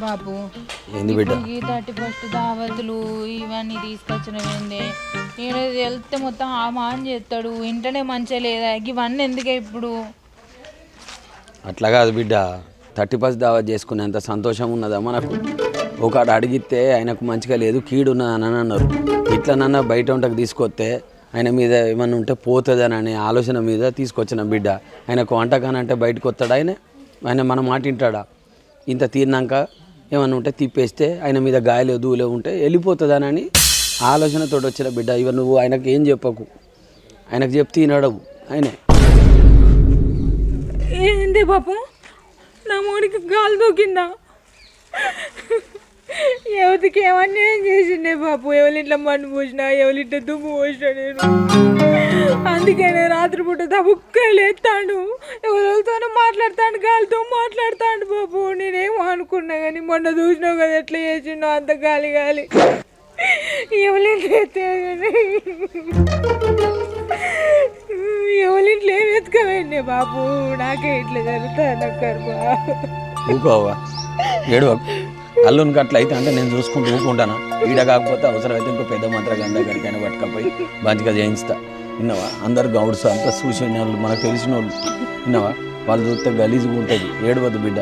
బాబు ఏంది బిడ్డ ఈ 31st దావతులు ఇవన్నీ తీసుకొచ్చినవేందే నేను వెళ్తే మొత్తం ఆమాన్ చేస్తాడు ఇంటనే మంచిగా లేదా ఇవన్నీ ఎందుకే ఇప్పుడు అట్లా కాదు బిడ్డ 31st దావత్ చేసుకునేంత సంతోషం ఉన్నదా మనకు ఒకడు అడిగితే ఆయనకు మంచిగా లేదు కీడు ఉన్నదని అన్నారు ఇట్లనన్నా బయట వంటకు తీసుకొస్తే ఆయన మీద ఏమన్నా ఉంటే పోతుందని ఆలోచన మీద తీసుకొచ్చిన బిడ్డ ఆయనకు వంటకానంటే బయటకు వస్తాడు ఆయన మన మాట వింటాడా ఇంత తీరినాక ఏమన్నా ఉంటే తిప్పేస్తే ఆయన మీద గాయలు దూలే ఉంటే వెళ్ళిపోతుందనని ఆలోచనతో వచ్చిన బిడ్డ ఇవ నువ్వు ఆయనకు ఏం చెప్పకు ఆయనకు చెప్తే వినడవు ఆయనే ఏంది బాపు నా మూడికి గాలి దూకిందా ఎవరికి ఏమన్యాయం చేసిండే బాపు ఎవరింట్లో మన్ను పోసినా ఎవరింట్లో దుమ్ము పోసినా నేను అందుకే నేను రాత్రిపూట దబుక్కలు ఎత్తాడు ఎవరితోనో మాట్లాడతాడు గాలితో మాట్లాడతాడు బాపు నేనేమో అనుకున్నా కానీ మొన్న చూసినావు కదా ఎట్లా చేసిండో అంత గాలి గాలి ఎవరింట్లో ఎత్తే ఎవరింట్లో ఏమి ఎత్తుకోవేండి బాపు నాకే ఇట్లా జరుగుతుంది అక్కర్బా ఊకోవా ఏడవకు అల్లునికి అట్లా అయితే అంటే నేను చూసుకుంటూ ఊకుంటాను ఈడ కాకపోతే అవసరమైతే ఇంకో పెద్ద మంత్రగాని దగ్గరికైనా పట్టుకపోయి మంచిగా చేయించుతా విన్నావా అందరు గౌడ్స్ అంతా చూసిన వాళ్ళు మనకు తెలిసిన వాళ్ళు విన్నావా వాళ్ళు చూస్తే గలీజ్గా ఉంటుంది ఏడవద్దు బిడ్డ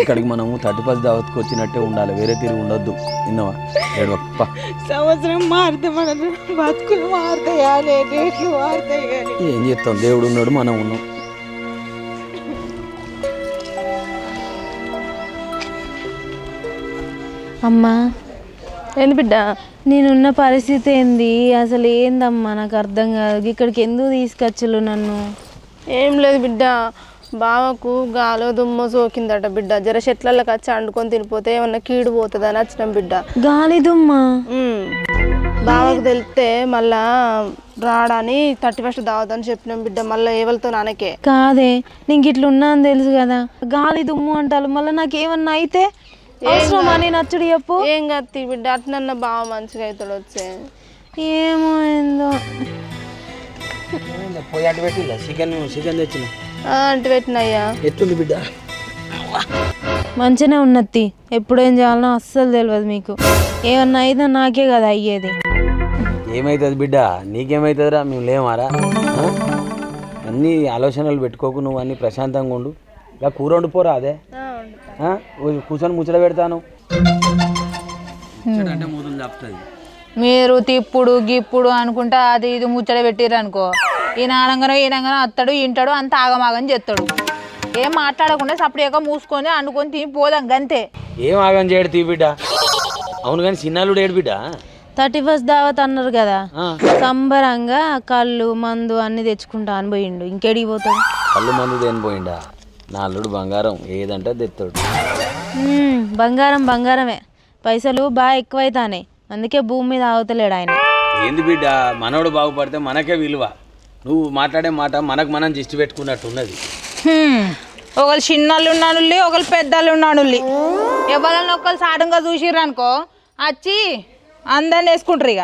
ఇక్కడికి మనము 31st దావత్కి వచ్చినట్టే ఉండాలి వేరే తిరిగి ఉండొద్దు విన్నావా ఏడవప్ప సంవత్సరం మారితే మన బతుకులు మారుతాయా రేట్లు మారుతాయి కానీ ఏం చేస్తాం దేవుడు ఉన్నాడు మనం ఉన్నాం అమ్మా ఏంది బిడ్డ నేనున్న పరిస్థితి ఏంది అసలు ఏందమ్మా నాకు అర్థం కాదు ఇక్కడికి ఎందుకు తీసుకొచ్చలు నన్ను ఏం లేదు బిడ్డ బావకు గాలో దుమ్మ సోకిందట బిడ్డ జర చెట్లకి వచ్చి అండుకొని తినిపోతే ఏమన్నా కీడు పోతుందని వచ్చినాం బిడ్డ గాలి దుమ్మ బావకు తెలిస్తే మళ్ళా రాడని 31st దావదని చెప్పినాం బిడ్డ మళ్ళీ ఎవరితో నానకే కాదే నీకు ఇట్లా ఉన్నా అని తెలుసు కదా గాలి దుమ్ము అంటారు మళ్ళీ నాకేమన్నా అయితే అవసరమా నేను నచ్చుడు చెప్పు ఏం కత్తి బిడ్డ అట్లన్న బావ మంచిగా అవుతాడు వచ్చే ఏమో ఏందో పోయి అటు పెట్టిలా చికెన్ తెచ్చిన అంటు పెట్టినయ్యా ఎట్లుంది బిడ్డ మంచిగానే ఉన్నది ఎప్పుడేం చేయాలనో అస్సలు తెలియదు మీకు ఏమన్నా అయితే నాకే కదా అయ్యేది ఏమవుతుంది బిడ్డ నీకేమవుతుందిరా మేము లేమారా అన్నీ ఆలోచనలు పెట్టుకోకు నువ్వు అన్నీ ప్రశాంతంగా ఉండు ఇలా కూర వండిపోరా అదే కూర్చొని ముచ్చట పెడతాను అంటే మూతులు చెప్తుంది మీరు తిప్పుడు గిప్పుడు అనుకుంటా అది ఇది ముచ్చట పెట్టిర్రు అనుకో ఈయనంగానో అత్తడు ఇంటాడు అంత ఆగమాగం చేస్తాడు ఏం మాట్లాడకుండా సపరేట్గా మూసుకొని అనుకొని తిని పోదాం గంతే ఏం ఆగం చేయడు తీ బిడ్డ అవును కానీ చిన్నాళ్ళు ఏడు బిడ్డ 31st దావత్ అన్నారు కదా సంబరంగా కళ్ళు మందు అన్ని తెచ్చుకుంటా అని పోయిండు ఇంకేడికి పోతాడు కళ్ళు మందు దేని పోయిండా నా అల్లుడు బంగారం ఏదంటే తెస్తాడు బంగారమే పైసలు బాగా ఎక్కువైతానే అందుకే భూమి మీద ఆగుతలేడు ఆయన ఏంది బిడ్డ మనోడు బాగుపడితే మనకే విలువ నువ్వు మాట్లాడే మాట మనకు మనం దిష్టి పెట్టుకున్నట్టు ఉన్నది ఒకళ్ళు చిన్నళ్ళు ఉన్నాడు ఒకళ్ళు పెద్దళ్ళు ఉన్నాడు ఎవరన్నా ఒకళ్ళు సాడంగా చూసిర్రు అనుకో వచ్చి అందరిని వేసుకుంటారు ఇక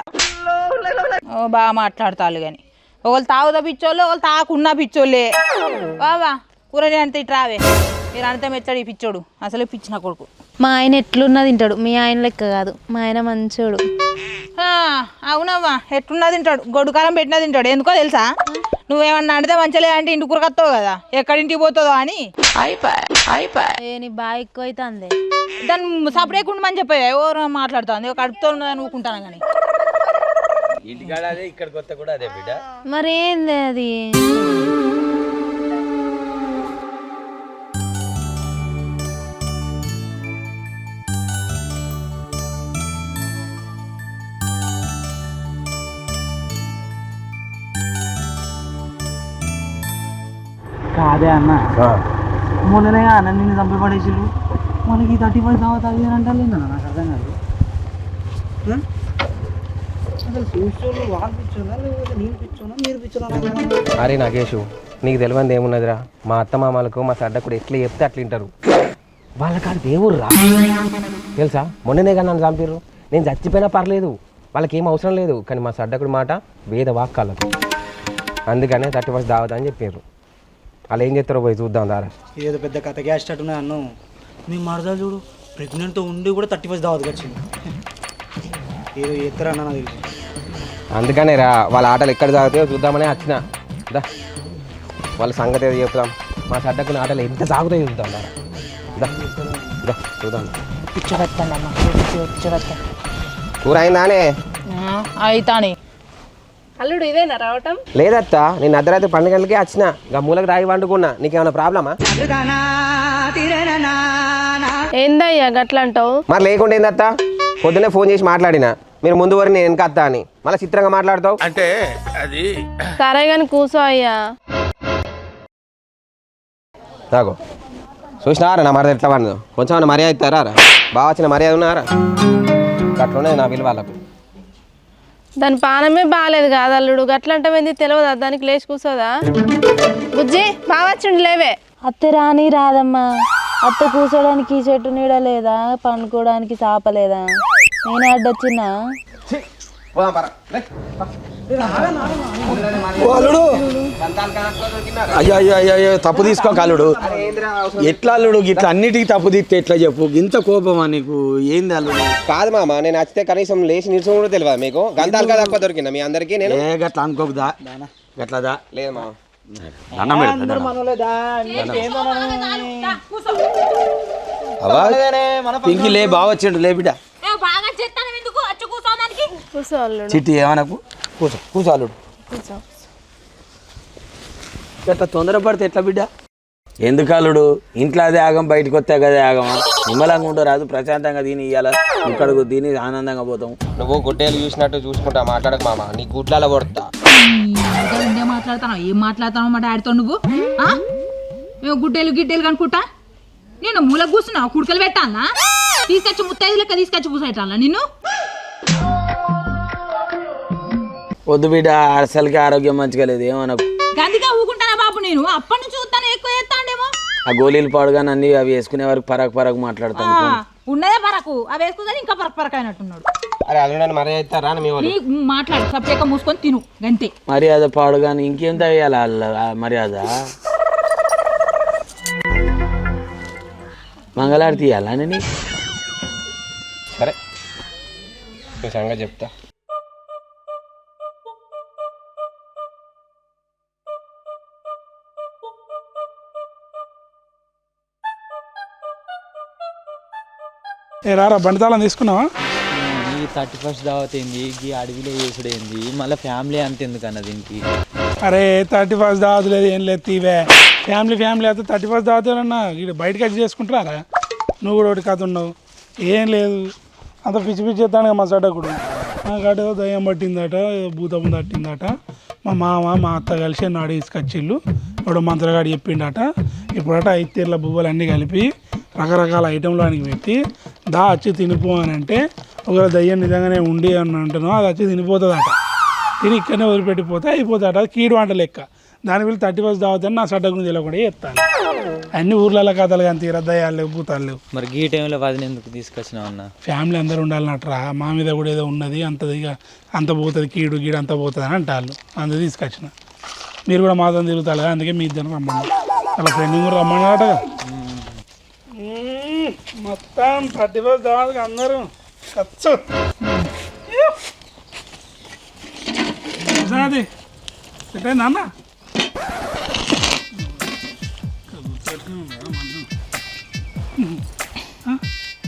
బాగా మాట్లాడతారు కానీ ఒకళ్ళు తాగుదా పిచ్చోళ్ళు ఒకళ్ళు తాకున్నా పిచ్చోళ్ళే బాబా కూరని అంత ఇటు రావే మీరు అంతా మెచ్చడు ఈ పిచ్చోడు అసలు పిచ్చిన కొడుకు మా ఆయన ఎట్లున్నా తింటాడు మీ ఆయన లెక్క కాదు మా ఆయన మంచోడు అవునవ్వా ఎట్లున్నా తింటాడు గొడ్డుకారం పెట్టినా తింటాడు ఎందుకో తెలుసా నువ్వేమన్నా అంటే మంచిగా అంటే ఇంటి కూరకొస్తావు కదా ఎక్కడింటికి పోతుందో అని నీ బాగా ఎక్కువ అవుతుంది దాన్ని సపరేట్ ఉండమని చెప్పావు ఎవరు మాట్లాడుతుంది కడుపుతో ఉన్నదని ఊకుంటాను కానీ ఇంటికాడ అదే ఇక్కడికి వస్తే కూడా అదే బిడ్డ మరేంది అది కాదే అన్న మొన్ననే అన్న నిన్ను చంపబడేసిళ్ళు మనకి 31st దావత్ అది అని అంటారు నాకు అర్థం కాదు అసలు చూసేవాళ్ళు వాళ్ళు పిచ్చోనా లేకపోతే నేను పిచ్చోనా మీరు పిచ్చోనా అరే నాగేషు నీకు తెలియదు ఏమున్నదిరా మా అత్త మామలకు మా సడ్డ కూడా ఎట్లా చెప్తే అట్లా వింటారు వాళ్ళకి అది దేవుడు రా తెలుసా మొన్ననే కానీ నన్ను చంపారు నేను చచ్చిపోయినా పర్లేదు వాళ్ళకి ఏం అవసరం లేదు, కానీ మా సడ్డకుడి మాట వేద వాక్కాలకు. అందుకనే 31st దావత్ అని చెప్పారు. వాళ్ళు ఏం చేస్తారో పోయి చూద్దాం దారా. ఏదో పెద్ద కథ గ్యాస్ ఉన్నది అన్ను. మీ మరదలు చూడు ప్రెగ్నెంట్తో ఉండి కూడా 31st దావత్కి వచ్చింది. ఏదో ఎత్తరన్నా నాకు తెలుసు. అందుకనే రా వాళ్ళ ఆటలు ఎక్కడ సాగుతాయో చూద్దామనే వచ్చిన. దా వాళ్ళ సంగతి ఏదో చెప్తాం. మా సడ్డకుని ఆటలు ఎంత సాగుతాయో చూద్దాం దారా. దా దా చూద్దాం. పిచ్చబెట్టండి అమ్మ, పిచ్చబెట్టండి. కూర అయిందానే? అయితాని. అల్లుడు ఇదేనా రావటం? లేదత్తా, నేను అర్ధరాత్రి 12 గంటలకే వచ్చిన. ఇంకా మూలకు రాయి వండుకున్నా. నీకేమైనా ప్రాబ్లమా? ఏందయ్యా గట్ల అంటావు? మరి లేకుండా ఏందత్తా, పొద్దున్నే ఫోన్ చేసి మాట్లాడినా, మీరు ముందు వరకు నేను వెనక అత్తా అని. మళ్ళీ చిత్రంగా మాట్లాడతావు అంటే అది సరే కానీ కూసో అయ్యా. నాగో చూసినారా నా మర్యాద ఎట్లా వాడినో? కొంచెం ఏమైనా మర్యాద ఇస్తారా? బాగా వచ్చిన మర్యాద ఉన్నారా? అట్లునే నా విలువ వాళ్ళకు. దాని పానమే బాగాలేదు కాదు అల్లుడు. గట్ల అంటావేంది తెలియదా? దానికి లేచి కూర్చోదా? బుజ్జి బావచ్చుండి లేవే. అత్త రాని రాదమ్మా. అత్త కూర్చోడానికి చెట్టు నీడ లేదా, పండుకోవడానికి చాపలేదా? నేను అడ్డొచ్చినా? అయ్యో అయ్యో అయ్యో అయ్యో తప్పు తీసుకోక అల్లుడు. ఎట్లా అల్లుడు ఇట్లా అన్నిటికీ తప్పు తీస్తే ఎట్లా చెప్పు? ఇంత కోపమా నీకు? ఏంది అల్లుడు? కాదు మామ, నేను వచ్చితే కనీసం లేచి నిల్చొని కూడా తెలియదు మీకు. గంతాలుగా తక్కువ దొరికిందా మీ అందరికీ? నేను గట్లా అనుకోకుదా, గట్లదా లేదు మామ. పింకి లే బాగా వచ్చిండు లే బిడ్డ. కూర్చో అల్లుడు. చిట్టి ఏమనకు, కూర్చో కూర్చో అల్లుడు. ఎట్లా తొందరపడితే ఎట్లా బిడ్డ? ఎందుకు అల్లుడు? ఇంట్లో అదే ఆగం, బయటకు వస్తే అదే ఆగమా? నిమ్మలంగా ఉంటారు, రాదు ప్రశాంతంగా దీని ఇవ్వాల. ఇక్కడకు దీని ఆనందంగా పోతాం. నువ్వు గుడ్డేలు చూసినట్టు చూసుకుంటా మాట్లాడక మామ, నీ గుడ్లలో కొడతా. ఏం మాట్లాడతావు మా డాడీతో నువ్వు? మేము గుడ్డేలు గిడ్డేలు కనుకుంటా? నేను మూల కూర్చున్నా, కుడుకలు పెట్టాలనా? తీసుకొచ్చి ముత్తైదు లెక్క తీసుకొచ్చి కూర్చోటాలా నిన్ను? వద్దు బిడ్డ, అసలుకి ఆరోగ్యం మంచిగా లేదు. ఏమనకు. గందిగా ఊకుంటానా బాబు? నేను అప్పటి నుంచి చూస్తాను, ఎక్కువ చేస్తాండేమో. ఆ గోళీలు పాడుగాని అన్ని అవి వేసుకునే వరకు పరకు మాట్లాడతాను. ఉన్నదే పరకు, అవి వేసుకుందని ఇంకా పరకు అయినట్టున్నాడు. అరే అల్లుడని మర్యాద ఇస్తారా మీ వాళ్ళు? మాట్లాడు, సబ్జెక్ట్ మూసుకొని తిను గంతే. మర్యాద పాడుగాని ఇంకేం తగ్గాల మర్యాద? మంగళారతి ఇవ్వాలా నేను? సరే నీ సంగతి చెప్తా. ఏ రారా బండితాళం తీసుకున్నావా? ఈ 31st దావత్ ఏంది, ఈ అడవిలో చేసుడు ఏంది, మళ్ళీ ఫ్యామిలీ అంత ఎందుకు అన్న దీనికి? అరే 31st దావత్ లేదు, ఏం లేదు తీవే. ఫ్యామిలీ అయితే 31st దావత్ అన్నా ఇక్కడ బయటకు వచ్చి చేసుకుంటారా? నువ్వు కూడా ఒకటి కథ ఉన్నావు. ఏం లేదు, అంత పిచ్చి చేస్తాను మా సడ్డకుడు. నాకట దయ్యం పట్టిందట, భూతం తట్టిందట. మా మామ మా అత్త కలిసి నాడు తీసుకొచ్చిళ్ళు. ఇప్పుడు మంత్రగాడు చెప్పిండట. ఇప్పుడట 5 తీర్ల బువ్వలు అన్నీ కలిపి రకరకాల ఐటెంలు ఆయనకి పెట్టి దా వచ్చి తినిపో అని అంటే, ఒకవేళ దయ్యం నిజంగానే ఉండి అని అంటున్నావు, అది వచ్చి తినిపోతుందట. తిని ఇక్కడనే వదిలిపెట్టిపోతే అయిపోతాడట. అది కీడు వంట లెక్క. దాని వీళ్ళు 31st దావత్ అని నా సడ్డ గురించి తెలియకుండా చెప్తాను. అన్ని ఊర్లలో కథలు కానీ తీర దయ్యాలు లేవు, భూతాలు లేవు. మరి ఈ టైంలో వదిన ఎందుకు తీసుకొచ్చినావు అన్న? ఫ్యామిలీ అందరూ ఉండాలన్నట్రా. మా మీద కూడా ఏదో ఉన్నది, అంత పోతుంది, కీడు గీడు అంత పోతుంది అని అంటారు. అందుకు తీసుకొచ్చిన. మీరు కూడా మాతో తిరుగుతారు కదా, అందుకే మీ ఇద్దరు రమ్మన్నా. అలా ఫ్రెండ్ కూడా రమ్మన్నారట. మొత్తం 31st దావత్ అందరూ ఖర్చు అది నాన్న.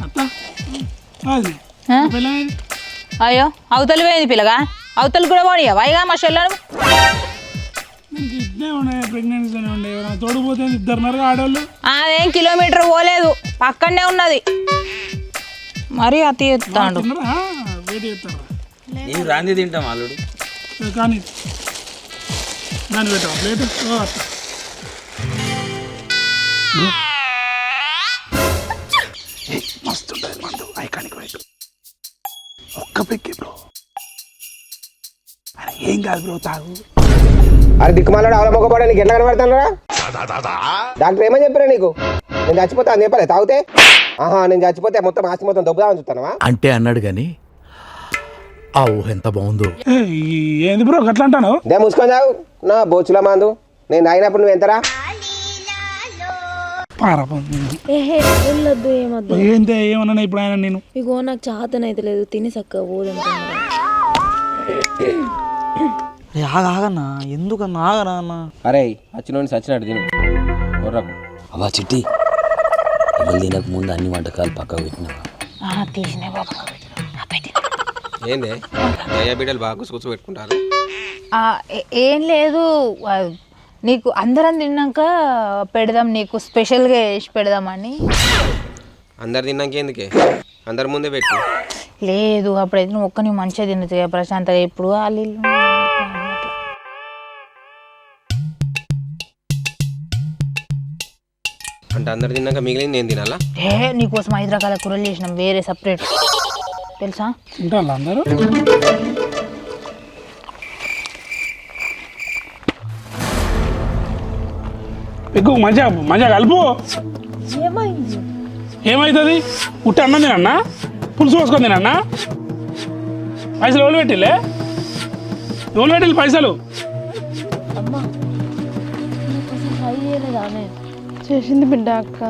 అత్త అయ్యో అవతలి పోయింది పిల్లగా, అవతలు కూడా పోనీయా వైగా మా చెల్లెను. ఇట్నే ఉన్నాయి, ప్రెగ్నెన్సీనే ఉండే. తోడుపోతే 2 ఆడవాళ్ళు. అదేం కిలోమీటర్ పోలేదు, పక్కనే ఉన్నది. మరి అతి ఎత్తాడు. వేడి చేస్తారా? నేను రాంది తింటాం అల్లుడు. కానీ దాన్ని పెట్టావా ప్లేట్? మస్తు ఉంటుంది మందు, ఐకానిక్ వైట్. ఒక్క పెక్కి బ్రో, అరే ఏం కాదు బ్రో, తాగు. అరే దిక్కుమాలాడు అవలమ్మకపోవడా, నీకు ఎట్లా కనబడతాను రా? డాక్టర్ ఏమని చెప్పారా నీకు? నేను చచ్చిపోతా అని చెప్పలే తాగితే? ఆహా, నేను చచ్చిపోతే మొత్తం ఆస్తి మొత్తం దొబ్బుదామని చూస్తానవా? అంటే అన్నాడు కానీ ఆ ఊహ ఎంత బాగుందో. ఏంది బ్రో అట్లా అంటాను? దే మూసుకొని తాగు నా బొచ్చుల మందు. నేను తాగినప్పుడు నువ్వు ఎంతరా? పారపం ఏహే వెళ్ళొద్దు ఏమొద్దు. ఏంటే ఏమన్నా ఇప్పుడు ఆయన నేను ఇగో నాకు చాతనైతే లేదు, తిని చక్కగా పోదంటున్నా. ఆగన్నా ఎందుకన్నా ఆగనా అన్న. అరే వచ్చినోని సచ్చినట్టు తిను కొర్రకు. అవ్వా చిట్టి, ఎవరు తినక ముందు అన్ని వంటకాలు పక్కకు పెట్టినావా? తీసినే బాబా. ఏందే అయ్యా బిడ్డలు బాగా కూర్చో పెట్టుకుంటారు. ఏం లేదు, నీకు అందరం తిన్నాక పెడదాం, నీకు స్పెషల్గా వేసి పెడదామని. అందరు తిన్నాక ఎందుకే, అందరి ముందే పెట్టు. లేదు అప్పుడైతే నువ్వు ఒక్కని మంచిగా తినచ్చు ప్రశాంతంగా. ఇప్పుడు వాళ్ళు అంటే అందరు తిన్నాక మిగిలింది నేను తినాలా? నీకోసం 5 రకాల కూరలు చేసినాం వేరే సపరేట్, తెలుసా? తింటారు అందరూ. ఎక్కువ మంచిగా కలుపు. ఏమవుతుంది? ఉట్టి అన్నం తినన్నా, పులుసు పోసుకొని తినన్నా? పైసలు ఎవరు పెట్టిలే? ఎవరు పెట్టిల్లు పైసలు? చేసింది బిడ్డ అక్క.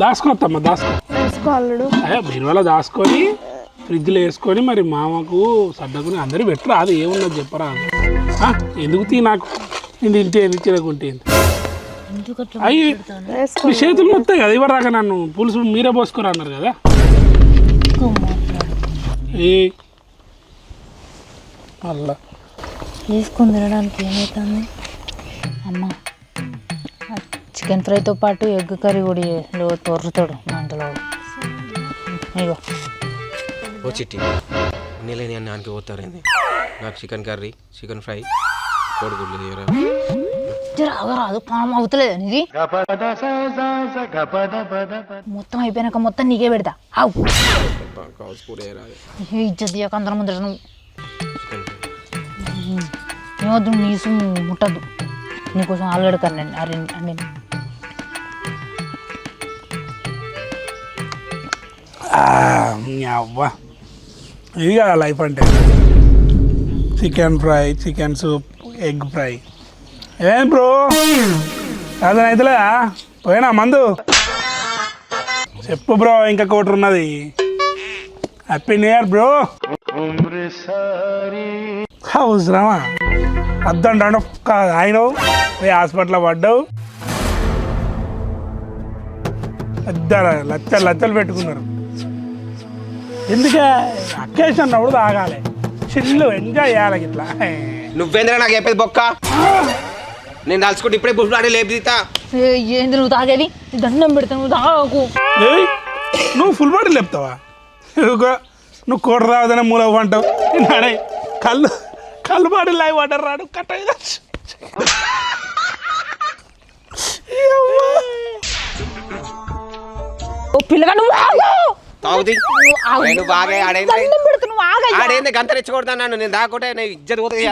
దాసుకోవద్దమ్మా, దాసుకో అల్లుడు బీరువాలో దాసుకొని ఫ్రిడ్జ్లో వేసుకొని మరి మామకు సడ్డకుని అందరూ పెట్టరా. అది ఏమున్నది చెప్పరా? ఎందుకు తీ నాకు నేను తింటే తినకుంటే అయ్యి మీ చేతులు మొత్తాయి కదా ఇవ్వరాక. నన్ను పులుసు మీరే పోసుకోరా అన్నారు కదా. అలా తీసుకొని తినడానికి ఏమవుతుంది అమ్మ? చికెన్ ఫ్రైతో పాటు ఎగ్ కర్రీ కూడా తొర్రుతాడు మంటలో. ఇగో ఓ చిట్టి, నీళ్ళని అన్నానికి పోతారేంది? నాకు చికెన్ కర్రీ, చికెన్ ఫ్రై, కోడిగుడ్లు తీయరా. రాదు పానం అవుతలేదు ఇది. మొత్తం అయిపోయినాక మొత్తం నీకే పెడతా. అవు ఇజ్జత్ తీయక అందరం ముందర నువ్వు ఏమొద్దు, నీసు ముట్టద్దు. నీకోసం ఆలుగడ్డ కర్రీ అండి. అవ్వా ఇది కదా లైఫ్ అంటే. Chicken fry, chicken soup, egg fry. ఏం బ్రో అతను అయితేలేదా? పోయినా మందు చెప్పు బ్రో. ఇంకా కోటర్ ఉన్నది. Happy new year bro. అవసరమా? అద్దంటాడు ఆయన పోయి హాస్పిటల్లో పడ్డావు. లచ్చలు పెట్టుకున్నారు. ఎందుకే అకేషన్ అన్నప్పుడు తాగాలి, చిల్లు ఎంజాయ్ చేయాలి. ఇట్లా నువ్వేంద్రా నాకు చెప్పేది బొక్క? నేను తలుచుకుంటే ఇప్పుడే బుష్ ఆడే లేపు తీతా. ఏంది నువ్వు తాగేది? దండం పెడతా, నువ్వు తాగకు. నువ్వు ఫుల్ బాటిల్ లేపుతావా? నువ్వు కోట తాగుతానే మూల అంటావు. నాడే కళ్ళు బాటిల్ లాగి వాటర్ రాడు కట్ట పిల్లగా నువ్వు తాగుది ఆడేంది గంత రెచ్చగొడతాను నన్ను. నేను దాకుంటే నేను ఇజ్జత్ పోతుంది.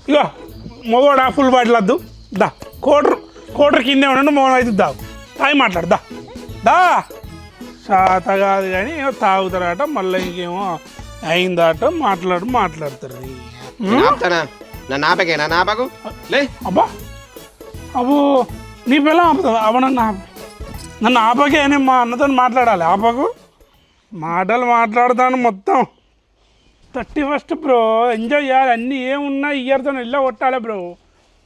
ఇగో మొగోడా ఫుల్ బాటిల్ వద్దు. దా కోటర్ కిందే ఉండండి. మౌనం అయితే దావు తాగి మాట్లాడు. దా శాత కాదు కానీ తాగుతారట. మళ్ళీ ఇంకేమో అయిందట మాట్లాడతారు. అబ్బా అబ్బో నీ పిల్ల ఆపుతుంది. అవనన్నా నన్ను ఆపకే. నేను మా అన్నతో మాట్లాడాలి. ఆపకు మాటలు మాట్లాడతాను మొత్తం. 31st బ్రో ఎంజాయ్ చేయాలి. అన్నీ ఏమున్నా ఇయర్తో ఇల్లా కొట్టాలి బ్రో.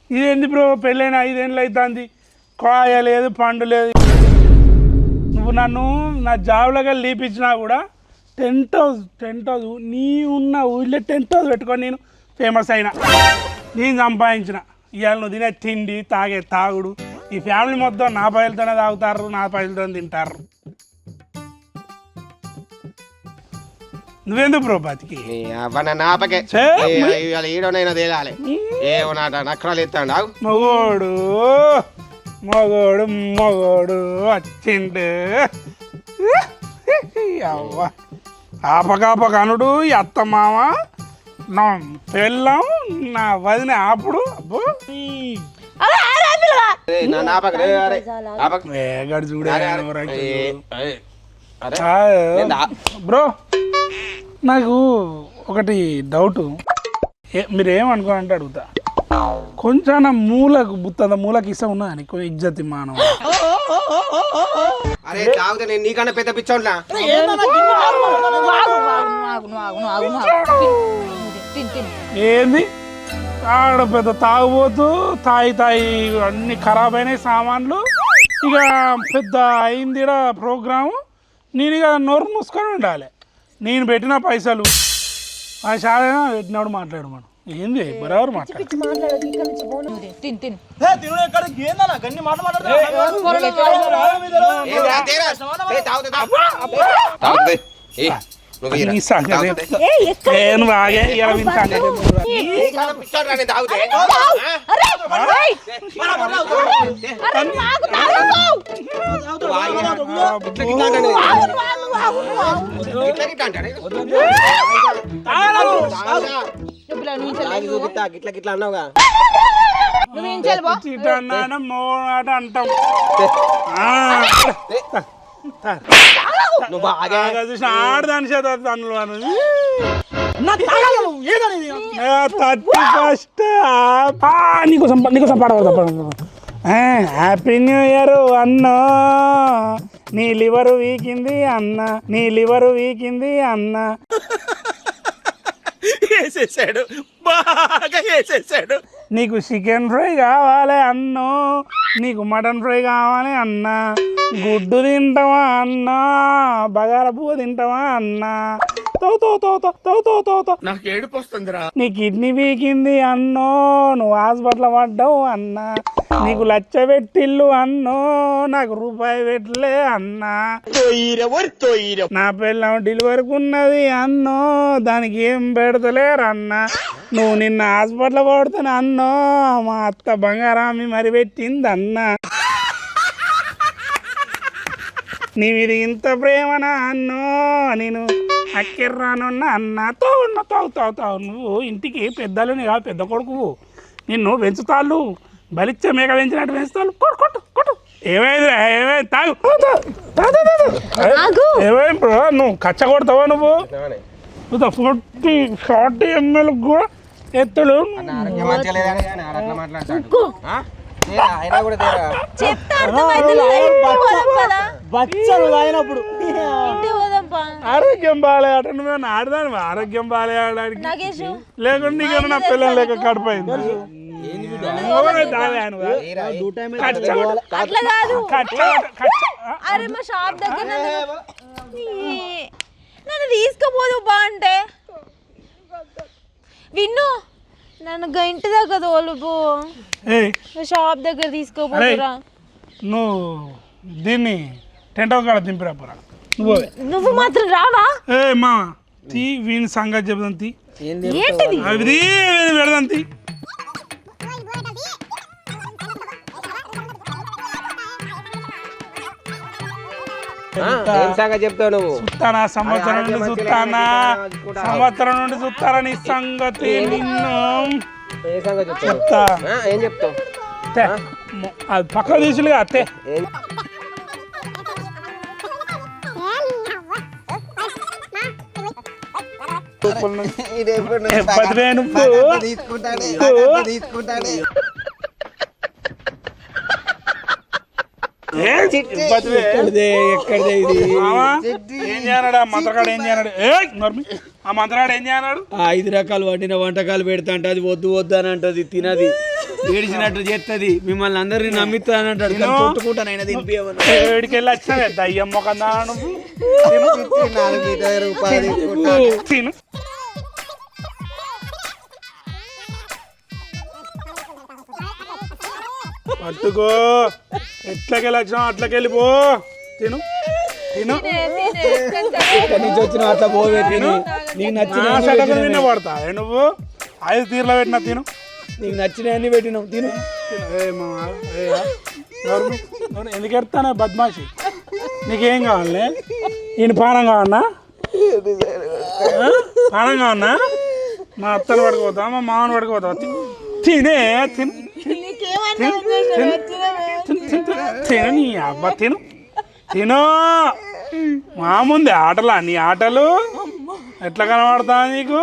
ఇదేంది బ్రో పెళ్ళైన 5 ఏళ్ళు అవుతుంది, కాయ లేదు పండు లేదు. నువ్వు నన్ను నా జాబ్లోకి లీపించినా కూడా 10,000 నీ ఉన్న ఊళ్ళో 10,000 పెట్టుకొని నేను ఫేమస్ అయినా, నేను సంపాదించిన. ఇవాళ నువ్వు తినే తిండి, తాగే తాగుడు, ఈ ఫ్యామిలీ మొత్తం నా పైలతోనే తాగుతారు, నా పైలతోనే తింటారు. నువ్వెందుకు బ్రో బతికి? మగోడు వచ్చిండు. ఆపకాపక అనుడు అత్త మామ నా పెళ్ళం నా వదిన ఆపుడు. అబ్బో గడి చూడే బ్రో నాకు ఒకటి డౌట్ మీరు ఏమనుకోనంటే అడుగుతా కొంచెం మూలకు బుత్తంత మూలకి ఇష్టం ఉన్నదా నీకు ఇజ్జతి మానవ అరే తాగుతా నేను నీకన్నా పెద్ద పిచ్చోడ్లా ఏంది ఆడ పెద్ద తాగుబోతూ తాయి అన్ని ఖరాబ్ అయినాయి సామాన్లు ఇక పెద్ద అయింది ప్రోగ్రాము నేను ఇక నోరు మూసుకొని ఉండాలి నేను పెట్టిన పైసలు ఆ షాడైనా పెట్టినాడు మాట్లాడు మనం ఏంది బరాబర్ మాట్లాడు నువ్వు ఆగే గిట్లా అన్నావుగా మోట అంటాం చూసిన ఆడదాని చేత తనులు నీకోసం పాడవద్దు హ్యాపీ న్యూ ఇయర్ అన్నా నీ లివర్ వీకింది అన్న వేసేసాడు బాగా వేసేసాడు నీకు చికెన్ ఫ్రై కావాలి అన్నో నీకు మటన్ ఫ్రై కావాలి అన్న గుడ్డు తింటావా అన్నా బగార పువ్వు తింటావా అన్నా నాకు ఏడుపు వస్తుందిరా నీ కిడ్నీ వీకింది అన్నో నువ్వు హాస్పిటల్ పడ్డావు అన్నా నీకు లచ్చ పెట్టిల్లు అన్నో నాకు రూపాయి పెట్టలే అన్నా నా పిల్లం డెలివరీకి ఉన్నది అన్నో దానికి ఏం పెడతలేరు అన్నా నువ్వు నిన్న హాస్పిటల్ పడుతున్నా అన్నో మా అత్త బంగారామి మరి పెట్టింది అన్నా నీ మీద ఇంత ప్రేమనా అన్నో నేను అక్కిర్రానున్నా అన్న తావు నువ్వు ఇంటికి పెద్దలని కాదు పెద్ద కొడుకు నిన్ను పెంచుతాళ్ళు బలిచ్చే మేక పెంచినట్టు పెంచుతాళ్ళు కొట్టు ఏమైంది తాగు ఏమైంది బ్రో నువ్వు కచ్చ కొడతావా నువ్వు 40 ml కూడా ఎత్తుడు ఆరోగ్యం బాగాలే ఆట నువ్వు ఆడదాని ఆరోగ్యం బాగాలే ఆడడానికి లేకుండా నీకన్నా నా పిల్లలు లేక కడిపోయింది నన్ను తీసుకుపోదు బాగుంటే విన్ను నన్ను ఇంటి దగ్గర తోలుపు షాప్ దగ్గర తీసుకోపోతురా నువ్వు దీన్ని టెంట్ కాడ దింపిరాపురా నువ్వు మాత్రం రావా ఏ మా తీ వీని సంగతి చెబుదాం తీ ఏంటిది అది పెడదాం తీ చెప్తావు నువ్వు చూస్తానా సంవత్సరం నుండి చూస్తానా నీ సంగతి నిన్ను చెప్తా ఏం చెప్తావు అది పక్క తీసులుగా అత్తే మంత్రగాడు ఏం చేయనాడు ఆ మంత్రగాడు ఏం చేయనాడు 5 రకాలు వండిన వంటకాలు పెడతా అంటే అది వద్దు అని అంటది తినది ఏడిచినట్టు చేస్తుంది మిమ్మల్ని అందరినీ నమ్మిస్తా అని అంటాడు కొట్టుకుంటానైనా తినిపించమని ఏడికెళ్ళి వచ్చినా దయ్యం మొకందా నువ్వు తిను పట్టుకో ఎట్లకెళ్ళి వచ్చినావు అట్లకెళ్ళిపో తిను తిను నుంచి వచ్చిన అట్లా పోవే తిను నీకు నచ్చిన పడతా నువ్వు 5 తీర్ల పెట్టినా తిను నీకు నచ్చినవన్నీ పెట్టినావు తిను ఎందుకు ఎడతానే బద్మాషి నీకేం కావాలి ఈయన పానం కావన్నా పానం కావన్నా మా అత్తను పడుకోవద్దా మా మామను పడుకోవద్దా తినే తిను తిను నీ అబ్బా తిను తిను మాముంది ఆటలా నీ ఆటలు ఎట్లా కనబడతా నీకు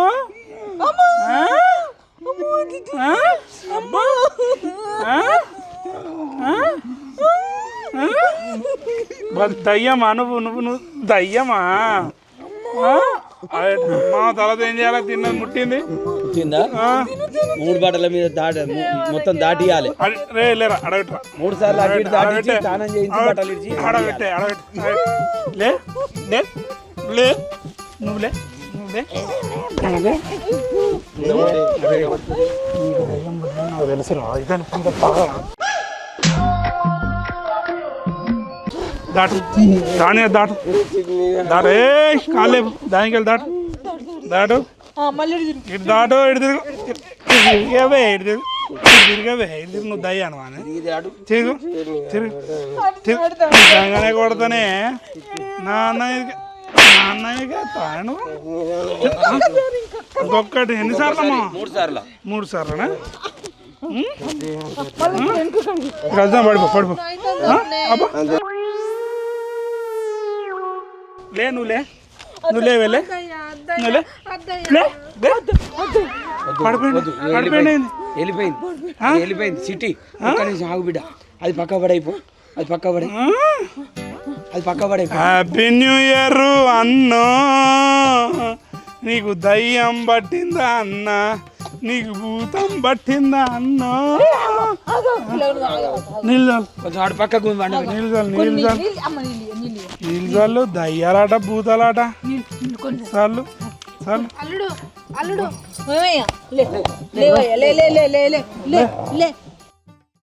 దయ్యమా నువ్వు దయ్యమా మా తర్వాత ఏం చేయాలి తిన్నది ముట్టింది పుట్టిందా 3 బాటల మీద మొత్తం దాటియాలి రే లేరా అడగట్రా 3 సార్లు అటు ఇటు దాటించి స్నానం చేయించి బట్టలు ఇచ్చి అడగట్టే లే లే లే నువ్వు లే తెలుసురా ఇదని దాటు దాని దాటు దాటు ఏ కాలే దానికి వెళ్ళి దాటు దాటు ఇటు దాటు ఇటు తిరిగవే ఇటు తిరిగవే ఇటు తిరిగి నువ్వు దయ్యాను అని తిరుగు తిరుగు తిరుగానే కొడతానే నా అన్నయ్యగా తాను ఇంకొకటి ఎన్నిసార్లు అమ్మా 3 సార్లునా పడిపో లే నువ్వు లేవే వెళ్ళిపోయింది సిటీ ఆగు బిడ్డ అది పక్క పడైపో అది పక్క పడే హ్యాపీ న్యూ ఇయర్ అన్నో నీకు దయ్యం పట్టిందా అన్న నీకు భూతం పట్టిందా అన్నో నీళ్ళు దయ్యాలాట భూతాలాట చాలు అల్లుడు అల్లుడు లేవయ్యా, లే, లేవయ్యా, లే, లే, లే, లే, లే, లే, లే.